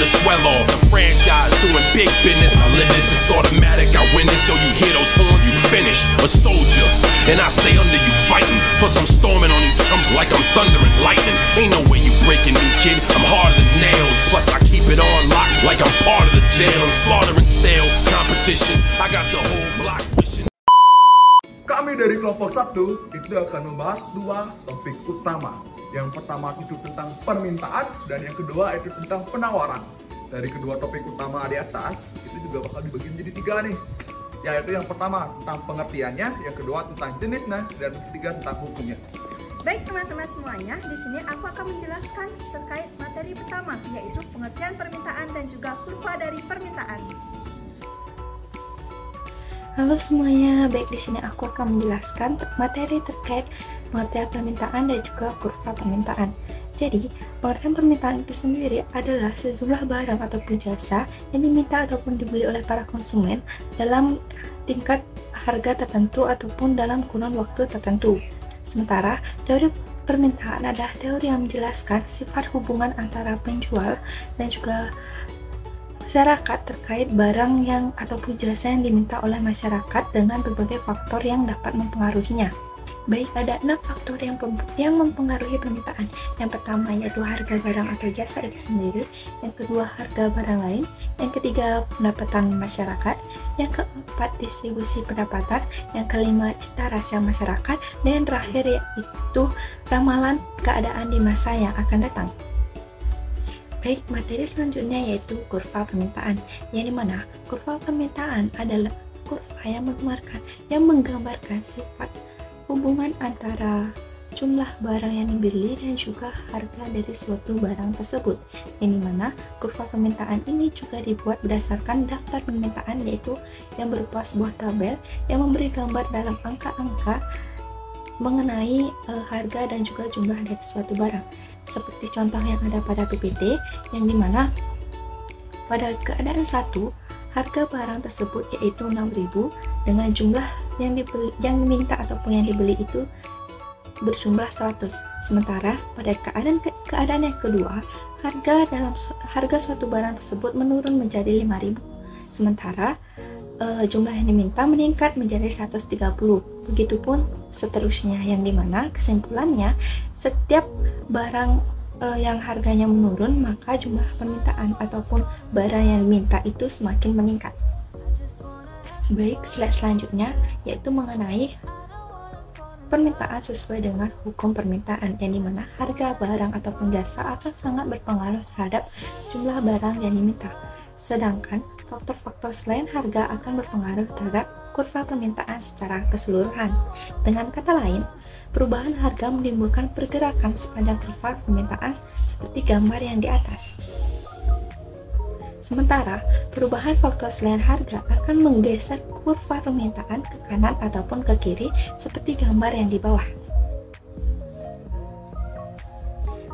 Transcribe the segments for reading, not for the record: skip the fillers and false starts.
to swell off. The franchise doing big business. I live this, it's automatic. I win this, so you hear those horns, you finish. A soldier, and I stay under you fighting. Plus I'm storming on you chumps like I'm thunder and lightning. Ain't no way you breaking me, kid. I'm harder than nails. Plus I keep it on lock like I'm part of the jail. I'm slaughtering stale competition. I got the whole block wishing. Kami dari kelompok 1 itu akan membahas 2 topik utama. Yang pertama itu tentang permintaan dan yang kedua itu tentang penawaran. Dari kedua topik utama di atas itu juga bakal dibagi menjadi 3 nih. Yaitu yang pertama tentang pengertiannya, yang kedua tentang jenisnya, dan yang ketiga tentang hukumnya. Baik teman-teman semuanya, di sini aku akan menjelaskan terkait materi pertama, yaitu pengertian permintaan dan juga kurva dari permintaan. Halo semuanya, baik di sini aku akan menjelaskan materi terkait pengertian permintaan dan juga kurva permintaan. Jadi, pengertian permintaan itu sendiri adalah sejumlah barang ataupun jasa yang diminta ataupun dibeli oleh para konsumen dalam tingkat harga tertentu ataupun dalam kurun waktu tertentu. Sementara, teori permintaan adalah teori yang menjelaskan sifat hubungan antara penjual dan juga masyarakat terkait barang yang ataupun jasa yang diminta oleh masyarakat dengan berbagai faktor yang dapat mempengaruhinya. Baik, ada 6 faktor yang mempengaruhi permintaan. Yang pertama yaitu harga barang atau jasa itu sendiri, yang kedua harga barang lain, yang ketiga pendapatan masyarakat, yang keempat distribusi pendapatan, yang kelima cita rasa masyarakat, dan yang terakhir yaitu ramalan keadaan di masa yang akan datang. Baik, materi selanjutnya yaitu kurva permintaan, yang dimana kurva permintaan adalah kurva yang menggambarkan sifat hubungan antara jumlah barang yang dibeli dan juga harga dari suatu barang tersebut, yang dimana kurva permintaan ini juga dibuat berdasarkan daftar permintaan, yaitu yang berupa sebuah tabel yang memberi gambar dalam angka-angka mengenai harga dan juga jumlah dari suatu barang. Seperti contoh yang ada pada PPT, yang dimana pada keadaan 1 harga barang tersebut yaitu 6.000 dengan jumlah yang diminta ataupun yang dibeli itu berjumlah 100. Sementara pada keadaan yang kedua, harga suatu barang tersebut menurun menjadi 5.000. Sementara jumlah yang diminta meningkat menjadi 130. Begitupun seterusnya, yang dimana kesimpulannya setiap barang yang harganya menurun, maka jumlah permintaan ataupun barang yang diminta itu semakin meningkat. Baik, slide selanjutnya yaitu mengenai permintaan sesuai dengan hukum permintaan, yang dimana harga barang ataupun jasa akan sangat berpengaruh terhadap jumlah barang yang diminta. Sedangkan faktor-faktor selain harga akan berpengaruh terhadap kurva permintaan secara keseluruhan. Dengan kata lain, perubahan harga menimbulkan pergerakan sepanjang kurva permintaan seperti gambar yang di atas. Sementara, perubahan faktor selain harga akan menggeser kurva permintaan ke kanan ataupun ke kiri seperti gambar yang di bawah.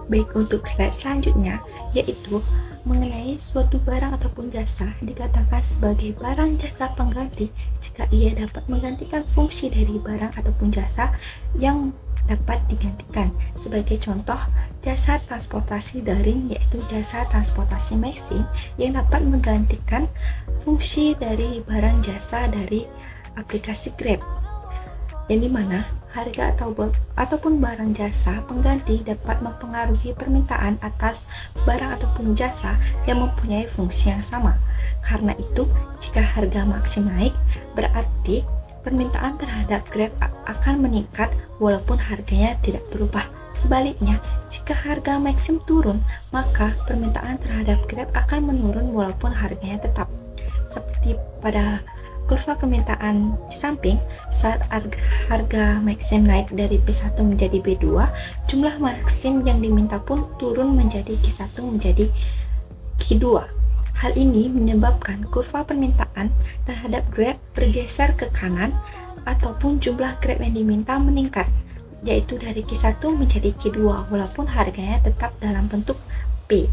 Baik, untuk slide selanjutnya yaitu mengenai suatu barang ataupun jasa dikatakan sebagai barang jasa pengganti jika ia dapat menggantikan fungsi dari barang ataupun jasa yang dapat digantikan. Sebagai contoh, jasa transportasi daring yaitu jasa transportasi Maxim yang dapat menggantikan fungsi dari barang jasa dari aplikasi Grab, yang dimana harga ataupun barang jasa pengganti dapat mempengaruhi permintaan atas barang ataupun jasa yang mempunyai fungsi yang sama. Karena itu, jika harga Maxim naik, berarti permintaan terhadap Grab akan meningkat walaupun harganya tidak berubah. Sebaliknya, jika harga Maxim turun, maka permintaan terhadap Grab akan menurun walaupun harganya tetap. Seperti pada kurva permintaan di samping, saat harga Maxim naik dari P1 menjadi B2, jumlah Maxim yang diminta pun turun menjadi Q1 menjadi Q2. Hal ini menyebabkan kurva permintaan terhadap Grab bergeser ke kanan ataupun jumlah Grab yang diminta meningkat, yaitu dari Q1 menjadi Q2 walaupun harganya tetap dalam bentuk P.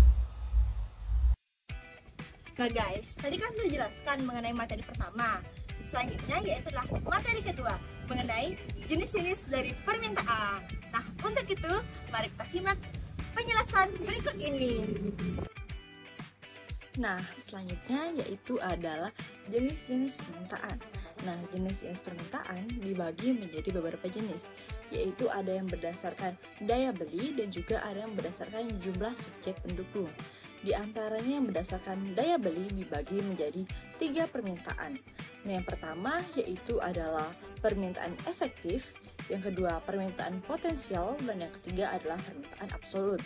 Nah guys, tadi kan sudah dijelaskan mengenai materi pertama. Selanjutnya yaitu materi kedua mengenai jenis-jenis dari permintaan. Nah, untuk itu mari kita simak penjelasan berikut ini. Nah, selanjutnya yaitu adalah jenis-jenis permintaan. Nah, jenis-jenis permintaan dibagi menjadi beberapa jenis, yaitu ada yang berdasarkan daya beli dan juga ada yang berdasarkan jumlah subjek pendukung. Di antaranya yang berdasarkan daya beli dibagi menjadi 3 permintaan. Nah, yang pertama yaitu adalah permintaan efektif, yang kedua permintaan potensial, dan yang ketiga adalah permintaan absolut.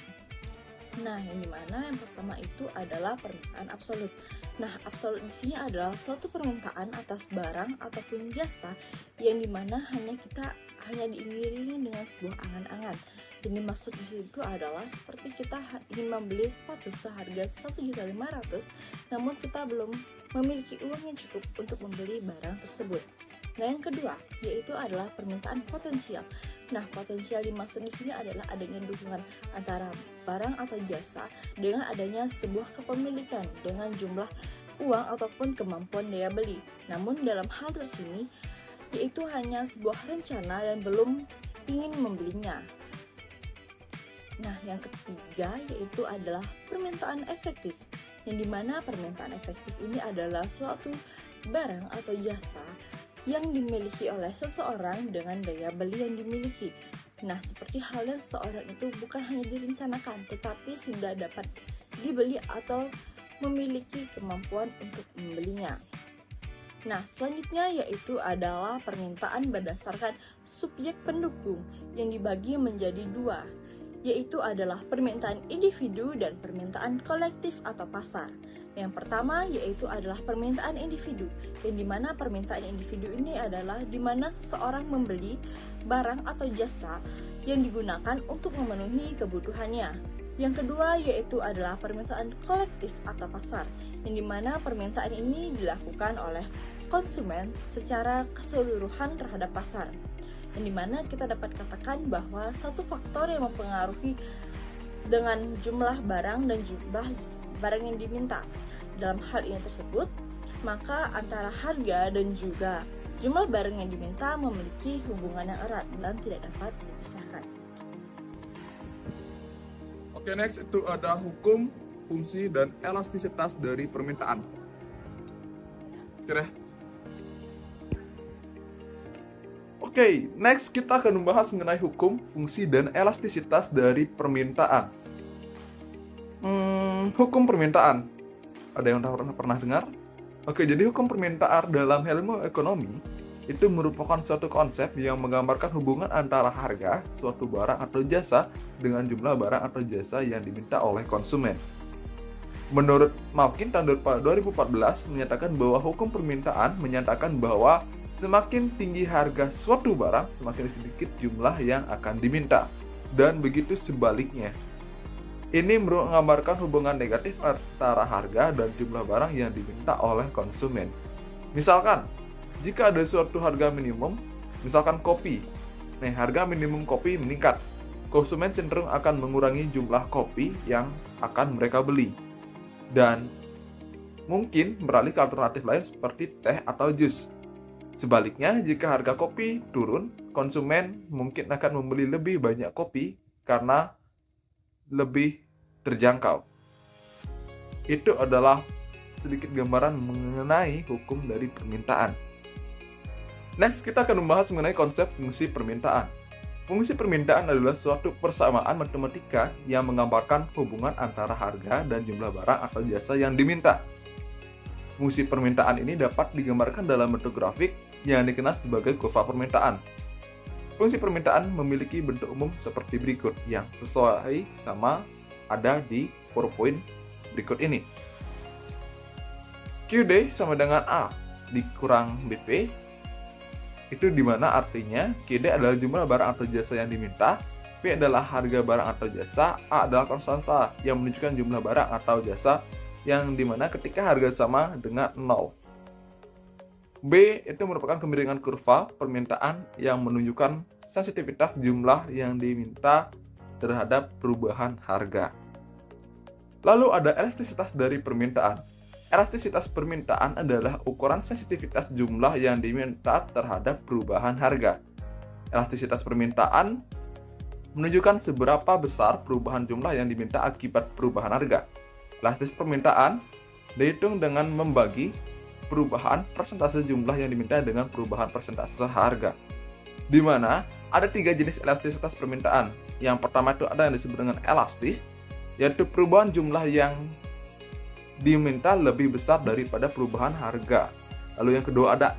Nah, yang dimana yang pertama itu adalah permintaan absolut. Nah, absolut di sini adalah suatu permintaan atas barang ataupun jasa yang dimana hanya diiringi dengan sebuah angan-angan. Yang dimaksud di situ adalah seperti kita ingin membeli sepatu seharga 1.500.000, namun kita belum memiliki uang yang cukup untuk membeli barang tersebut. Nah, yang kedua yaitu adalah permintaan potensial. Nah, potensial dimaksud di sini adalah adanya dukungan antara barang atau jasa dengan adanya sebuah kepemilikan dengan jumlah uang ataupun kemampuan daya beli. Namun dalam hal tersini yaitu hanya sebuah rencana dan belum ingin membelinya. Nah, yang ketiga yaitu adalah permintaan efektif, yang dimana permintaan efektif ini adalah suatu barang atau jasa yang dimiliki oleh seseorang dengan daya beli yang dimiliki. Nah, seperti halnya seseorang itu bukan hanya direncanakan, tetapi sudah dapat dibeli atau memiliki kemampuan untuk membelinya. Nah, selanjutnya yaitu adalah permintaan berdasarkan subjek pendukung yang dibagi menjadi 2, yaitu adalah permintaan individu dan permintaan kolektif atau pasar. Yang pertama yaitu adalah permintaan individu, yang dimana permintaan individu ini adalah dimana seseorang membeli barang atau jasa yang digunakan untuk memenuhi kebutuhannya. Yang kedua yaitu adalah permintaan kolektif atau pasar, yang dimana permintaan ini dilakukan oleh konsumen secara keseluruhan terhadap pasar. Yang dimana kita dapat katakan bahwa satu faktor yang mempengaruhi dengan jumlah barang dan jumlah barang yang diminta. Dalam hal ini tersebut, maka antara harga dan juga jumlah barang yang diminta memiliki hubungan yang erat dan tidak dapat dipisahkan. Oke, next itu ada hukum, fungsi, dan elastisitas dari permintaan. Oke, next kita akan membahas mengenai hukum, fungsi, dan elastisitas dari permintaan. Hukum permintaan. Ada yang pernah dengar? Oke, jadi hukum permintaan dalam ilmu ekonomi itu merupakan suatu konsep yang menggambarkan hubungan antara harga suatu barang atau jasa dengan jumlah barang atau jasa yang diminta oleh konsumen. Menurut Malkin tahun 2014 menyatakan bahwa hukum permintaan menyatakan bahwa semakin tinggi harga suatu barang, semakin sedikit jumlah yang akan diminta, dan begitu sebaliknya. Ini menggambarkan hubungan negatif antara harga dan jumlah barang yang diminta oleh konsumen. Misalkan, jika ada suatu harga minimum, misalkan kopi. Nah, harga minimum kopi meningkat. Konsumen cenderung akan mengurangi jumlah kopi yang akan mereka beli. Dan mungkin beralih ke alternatif lain seperti teh atau jus. Sebaliknya, jika harga kopi turun, konsumen mungkin akan membeli lebih banyak kopi karena lebih terjangkau. Itu adalah sedikit gambaran mengenai hukum dari permintaan. Next, kita akan membahas mengenai konsep fungsi permintaan. Fungsi permintaan adalah suatu persamaan matematika yang menggambarkan hubungan antara harga dan jumlah barang atau jasa yang diminta. Fungsi permintaan ini dapat digambarkan dalam bentuk grafik yang dikenal sebagai kurva permintaan. Fungsi permintaan memiliki bentuk umum seperti berikut yang sesuai sama ada di PowerPoint berikut ini. QD sama dengan A dikurang BP, itu dimana artinya QD adalah jumlah barang atau jasa yang diminta, P adalah harga barang atau jasa, A adalah konstanta yang menunjukkan jumlah barang atau jasa yang dimana ketika harga sama dengan 0. B itu merupakan kemiringan kurva permintaan yang menunjukkan sensitivitas jumlah yang diminta terhadap perubahan harga. Lalu ada elastisitas dari permintaan. Elastisitas permintaan adalah ukuran sensitivitas jumlah yang diminta terhadap perubahan harga. Elastisitas permintaan menunjukkan seberapa besar perubahan jumlah yang diminta akibat perubahan harga. Elastisitas permintaan dihitung dengan membagi perubahan persentase jumlah yang diminta dengan perubahan persentase harga. Di mana ada 3 jenis elastisitas permintaan. Yang pertama itu ada yang disebut dengan elastis, yaitu perubahan jumlah yang diminta lebih besar daripada perubahan harga. Lalu yang kedua ada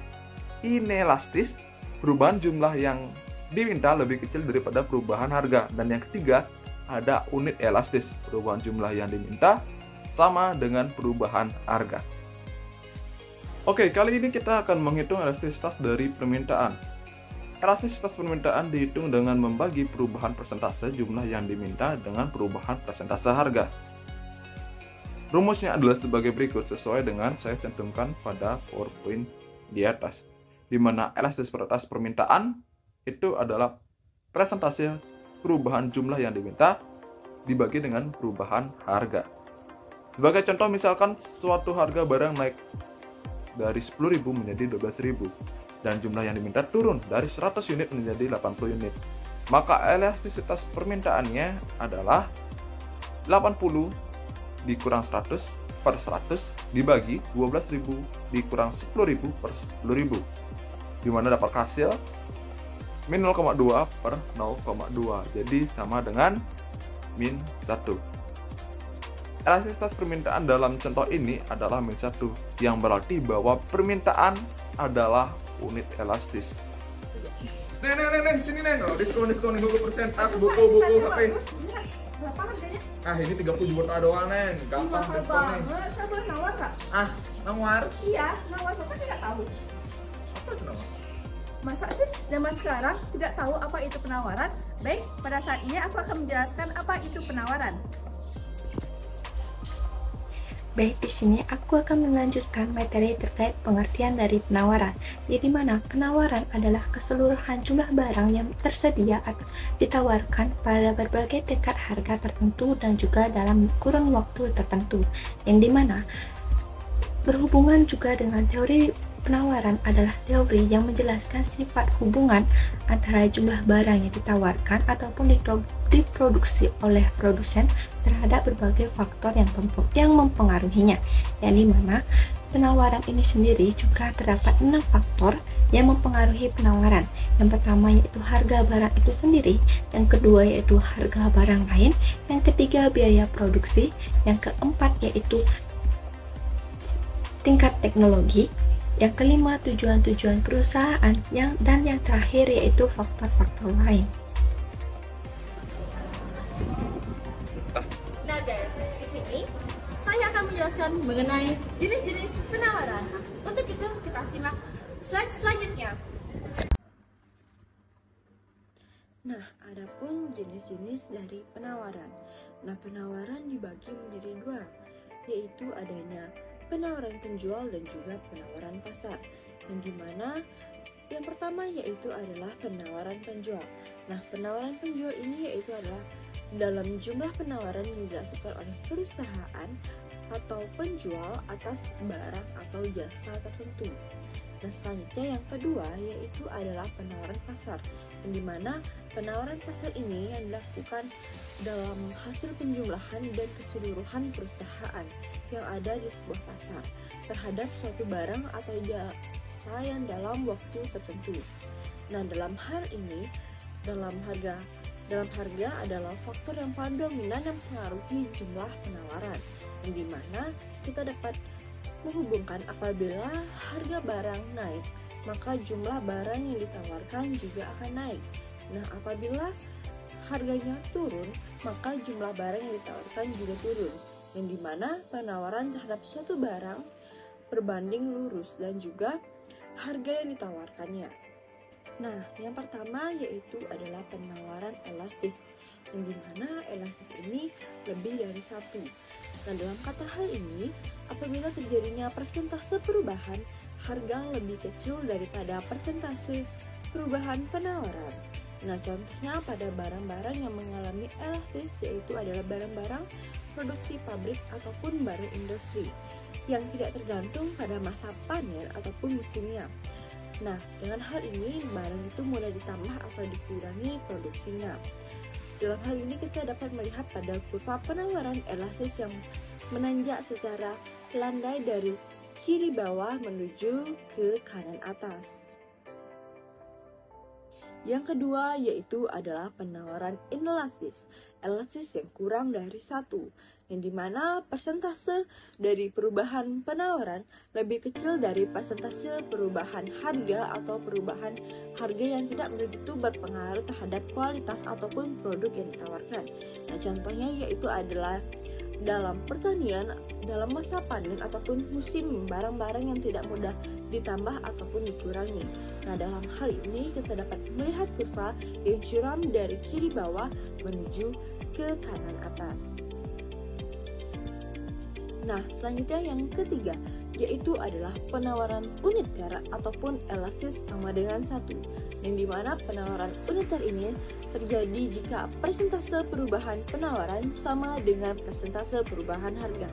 inelastis, perubahan jumlah yang diminta lebih kecil daripada perubahan harga. Dan yang ketiga ada unit elastis, perubahan jumlah yang diminta sama dengan perubahan harga. Oke, kali ini kita akan menghitung elastisitas dari permintaan. Elastisitas permintaan dihitung dengan membagi perubahan persentase jumlah yang diminta dengan perubahan persentase harga. Rumusnya adalah sebagai berikut sesuai dengan saya cantumkan pada PowerPoint di atas, di mana elastisitas permintaan itu adalah persentase perubahan jumlah yang diminta dibagi dengan perubahan harga. Sebagai contoh, misalkan suatu harga barang naik dari 10.000 menjadi 12.000 dan jumlah yang diminta turun dari 100 unit menjadi 80 unit. Maka elastisitas permintaannya adalah 80 dikurang 100 per 100 dibagi 12.000 dikurang 10.000 per 10.000, dimana dapat hasil min 0,2 per 0,2, jadi sama dengan min 1. Elastisitas permintaan dalam contoh ini adalah min 1, yang berarti bahwa permintaan adalah unit elastis. Neng, sini Neng, diskon 50% tas, buku HP. Berapa harganya? Ini 30 juta doang Neng, gampang diskon Neng. Saya boleh nawar nggak? Nawar? Iya, nawar. Bapak tidak tahu. Apa itu nawar? Masa sih zaman sekarang tidak tahu apa itu penawaran? Baik, pada saat ini aku akan menjelaskan apa itu penawaran. Baik, di sini aku akan melanjutkan materi terkait pengertian dari penawaran. Jadi mana penawaran adalah keseluruhan jumlah barang yang tersedia atau ditawarkan pada berbagai tingkat harga tertentu dan juga dalam kurun waktu tertentu. Yang dimana berhubungan juga dengan teori penawaran adalah teori yang menjelaskan sifat hubungan antara jumlah barang yang ditawarkan ataupun diproduksi oleh produsen terhadap berbagai faktor yang mempengaruhinya. Yang dimana penawaran ini sendiri juga terdapat 6 faktor yang mempengaruhi penawaran. Yang pertama yaitu harga barang itu sendiri, yang kedua yaitu harga barang lain, yang ketiga biaya produksi, yang keempat yaitu tingkat teknologi, yang kelima tujuan-tujuan perusahaan, dan yang terakhir yaitu faktor-faktor lain. Nah guys, di sini saya akan menjelaskan mengenai jenis-jenis penawaran. Untuk itu kita simak slide selanjutnya. Nah, adapun jenis-jenis dari penawaran. Nah, penawaran dibagi menjadi 2, yaitu adanya penawaran penjual dan juga penawaran pasar. Yang dimana yang pertama yaitu adalah penawaran penjual. Nah, penawaran penjual ini yaitu adalah dalam jumlah penawaran yang dilakukan oleh perusahaan atau penjual atas barang atau jasa tertentu. Nah, selanjutnya yang kedua yaitu adalah penawaran pasar, yang dimana penawaran pasar ini yang dilakukan dalam hasil penjumlahan dan keseluruhan perusahaan yang ada di sebuah pasar terhadap suatu barang atau jasa yang dalam waktu tertentu. Nah, dalam hal ini dalam harga adalah faktor yang paling dominan yang mempengaruhi jumlah penawaran, yang dimana kita dapat menghubungkan apabila harga barang naik, maka jumlah barang yang ditawarkan juga akan naik. Nah, apabila harganya turun, maka jumlah barang yang ditawarkan juga turun, yang dimana penawaran terhadap suatu barang berbanding lurus dan juga harga yang ditawarkannya. Nah, yang pertama yaitu adalah penawaran elastis, yang dimana elastis ini lebih dari 1. Nah, dalam kata hal ini, apabila terjadinya persentase perubahan, harga lebih kecil daripada persentase perubahan penawaran. Nah, contohnya pada barang-barang yang mengalami elastis yaitu adalah barang-barang produksi pabrik ataupun barang industri yang tidak tergantung pada masa panen ataupun musimnya. Nah, dengan hal ini barang itu mulai ditambah atau dikurangi produksinya. Dalam hal ini kita dapat melihat pada kurva penawaran elastis yang menanjak secara landai dari kiri bawah menuju ke kanan atas. Yang kedua yaitu adalah penawaran inelastis, elastis yang kurang dari 1, yang dimana persentase dari perubahan penawaran lebih kecil dari persentase perubahan harga atau perubahan harga yang tidak begitu berpengaruh terhadap kualitas ataupun produk yang ditawarkan. Nah, contohnya yaitu adalah dalam pertanian, dalam masa panen ataupun musim, barang-barang yang tidak mudah ditambah ataupun dikurangi. Nah, dalam hal ini kita dapat melihat kurva yang curam dari kiri bawah menuju ke kanan atas. Nah, selanjutnya yang ketiga yaitu adalah penawaran uniter ataupun elastis sama dengan 1, yang dimana penawaran uniter ini terjadi jika persentase perubahan penawaran sama dengan persentase perubahan harga,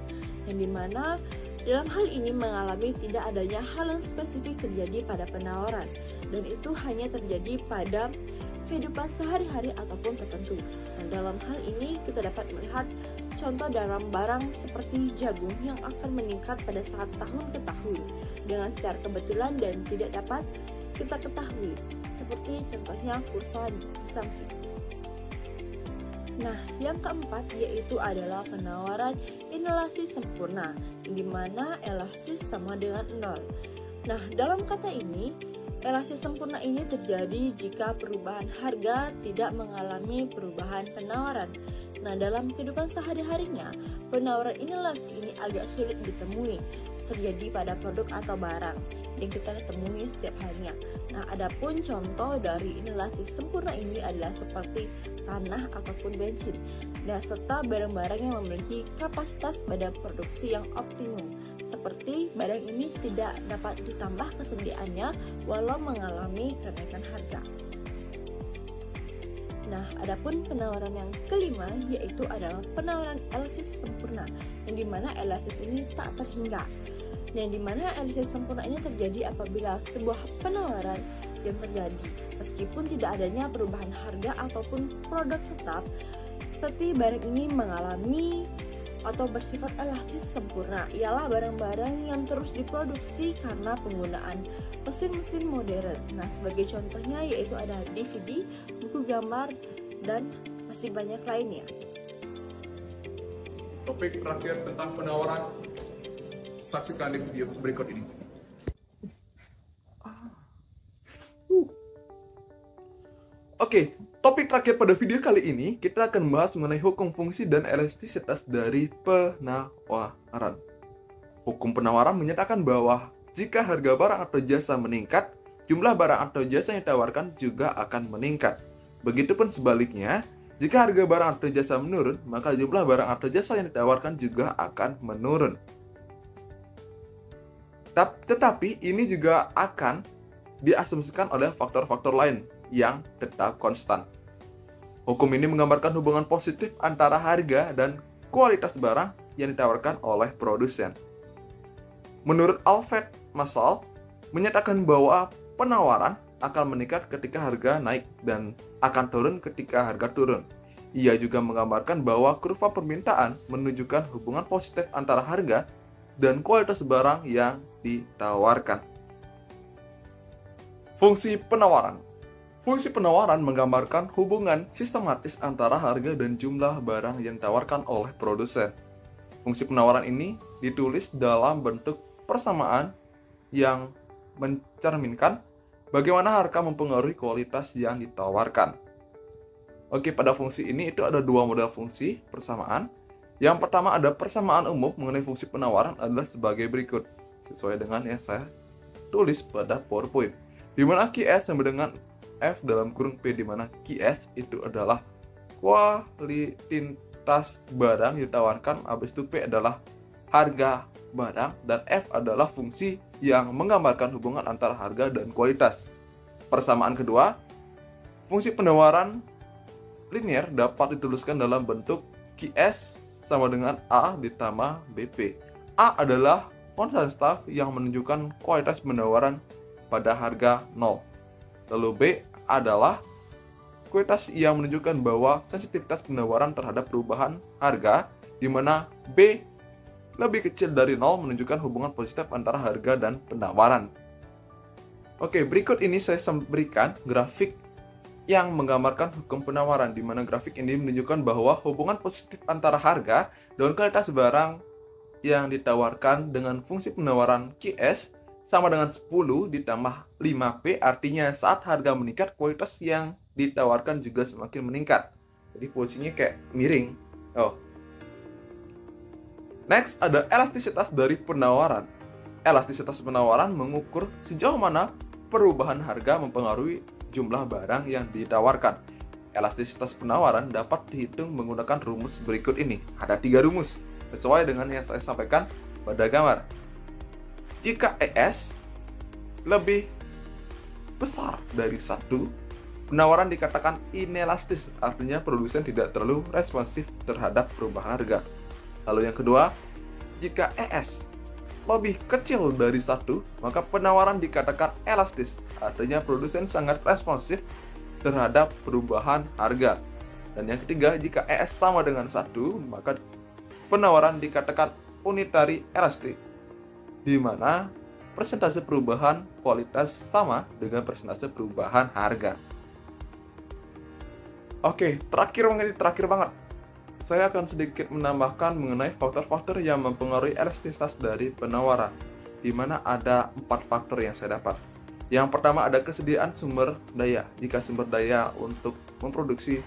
yang dimana dalam hal ini mengalami tidak adanya hal yang spesifik terjadi pada penawaran, dan itu hanya terjadi pada kehidupan sehari-hari ataupun tertentu. Nah, dalam hal ini kita dapat melihat contoh dalam barang seperti jagung yang akan meningkat pada saat tahun ke tahun dengan secara kebetulan dan tidak dapat kita ketahui, seperti contohnya kurva di samping. Nah, yang keempat yaitu adalah penawaran inelastis sempurna, di mana elastis sama dengan 0. Nah, dalam kata ini, elastis sempurna ini terjadi jika perubahan harga tidak mengalami perubahan penawaran. Nah, dalam kehidupan sehari-harinya, penawaran inelastis ini agak sulit ditemui, terjadi pada produk atau barang yang kita temui setiap harinya. Nah, adapun contoh dari inelastis sempurna ini adalah seperti tanah ataupun bensin, dan serta barang-barang yang memiliki kapasitas pada produksi yang optimum, seperti barang ini tidak dapat ditambah kesediaannya walau mengalami kenaikan harga. Nah, adapun penawaran yang kelima yaitu adalah penawaran elastis sempurna, yang dimana elastis ini tak terhingga. Yang dimana elastis sempurna ini terjadi apabila sebuah penawaran yang terjadi meskipun tidak adanya perubahan harga ataupun produk tetap, seperti barang ini mengalami atau bersifat elastis sempurna, ialah barang-barang yang terus diproduksi karena penggunaan mesin-mesin modern. Nah, sebagai contohnya yaitu ada DVD, buku gambar, dan masih banyak lainnya. Topik terakhir tentang penawaran, saksikan di video berikut ini. Oke, topik terakhir pada video kali ini kita akan membahas mengenai hukum fungsi dan elastisitas dari penawaran. Hukum penawaran menyatakan bahwa jika harga barang atau jasa meningkat, jumlah barang atau jasa yang ditawarkan juga akan meningkat. Begitupun sebaliknya, jika harga barang atau jasa menurun, maka jumlah barang atau jasa yang ditawarkan juga akan menurun. Tetapi ini juga akan diasumsikan oleh faktor-faktor lain yang tetap konstan. Hukum ini menggambarkan hubungan positif antara harga dan kualitas barang yang ditawarkan oleh produsen. Menurut Alfred Masal, menyatakan bahwa penawaran akan meningkat ketika harga naik dan akan turun ketika harga turun. Ia juga menggambarkan bahwa kurva permintaan menunjukkan hubungan positif antara harga dan kualitas barang yang ditawarkan. Fungsi penawaran. Fungsi penawaran menggambarkan hubungan sistematis antara harga dan jumlah barang yang ditawarkan oleh produsen. Fungsi penawaran ini ditulis dalam bentuk persamaan yang mencerminkan bagaimana harga mempengaruhi kualitas yang ditawarkan. Oke, pada fungsi ini itu ada dua model fungsi persamaan. Yang pertama ada persamaan umum mengenai fungsi penawaran adalah sebagai berikut, sesuai dengan yang saya tulis pada PowerPoint, di mana QS sama dengan F dalam kurung P, di mana QS itu adalah kualitas barang ditawarkan, habis itu P adalah harga barang, dan F adalah fungsi yang menggambarkan hubungan antara harga dan kualitas. Persamaan kedua, fungsi penawaran linear dapat dituliskan dalam bentuk QS sama dengan A ditambah BP. A adalah konstan staf yang menunjukkan kualitas penawaran pada harga 0. Lalu B adalah kualitas yang menunjukkan bahwa sensitivitas penawaran terhadap perubahan harga, di mana B lebih kecil dari 0 menunjukkan hubungan positif antara harga dan penawaran. Oke, berikut ini saya berikan grafik yang menggambarkan hukum penawaran, di mana grafik ini menunjukkan bahwa hubungan positif antara harga dan kualitas barang yang ditawarkan dengan fungsi penawaran QS sama dengan 10 ditambah 5P, artinya saat harga meningkat, kualitas yang ditawarkan juga semakin meningkat. Jadi posisinya kayak miring. Next, ada elastisitas dari penawaran. Elastisitas penawaran mengukur sejauh mana perubahan harga mempengaruhi jumlah barang yang ditawarkan. Elastisitas penawaran dapat dihitung menggunakan rumus berikut ini. Ada 3 rumus, sesuai dengan yang saya sampaikan pada gambar. Jika ES lebih besar dari 1, penawaran dikatakan inelastis, artinya produsen tidak terlalu responsif terhadap perubahan harga. Lalu yang kedua, jika ES lebih kecil dari 1, maka penawaran dikatakan elastis, artinya produsen sangat responsif terhadap perubahan harga. Dan yang ketiga, jika ES sama dengan 1, maka penawaran dikatakan unitary elastic, di mana persentase perubahan kualitas sama dengan persentase perubahan harga. Oke, terakhir banget. Saya akan sedikit menambahkan mengenai faktor-faktor yang mempengaruhi elastisitas dari penawaran, di mana ada 4 faktor yang saya dapat. Yang pertama ada kesediaan sumber daya. Jika sumber daya untuk memproduksi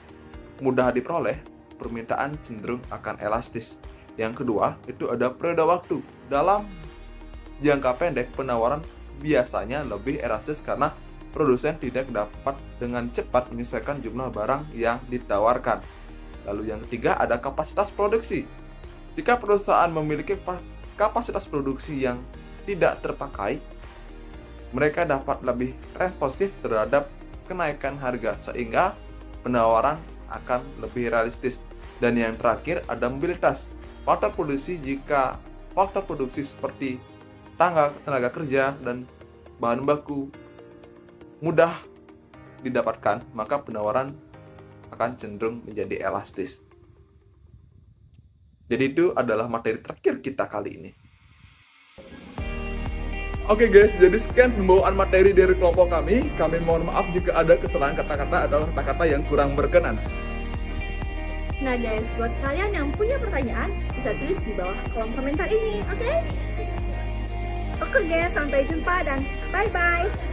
mudah diperoleh, permintaan cenderung akan elastis. Yang kedua, itu ada periode waktu. Dalam jangka pendek, penawaran biasanya lebih elastis karena produsen tidak dapat dengan cepat menyesuaikan jumlah barang yang ditawarkan. Lalu yang ketiga ada kapasitas produksi. Jika perusahaan memiliki kapasitas produksi yang tidak terpakai, mereka dapat lebih responsif terhadap kenaikan harga, sehingga penawaran akan lebih realistis. Dan yang terakhir ada mobilitas. Faktor produksi, jika faktor produksi seperti tenaga kerja dan bahan baku mudah didapatkan, maka penawaran akan cenderung menjadi elastis. Jadi itu adalah materi terakhir kita kali ini. Oke guys, jadi sekian pembawaan materi dari kelompok kami. Kami mohon maaf jika ada kesalahan kata-kata atau kata-kata yang kurang berkenan. Nah guys, buat kalian yang punya pertanyaan, bisa tulis di bawah kolom komentar ini, oke? Oke guys, sampai jumpa dan bye-bye.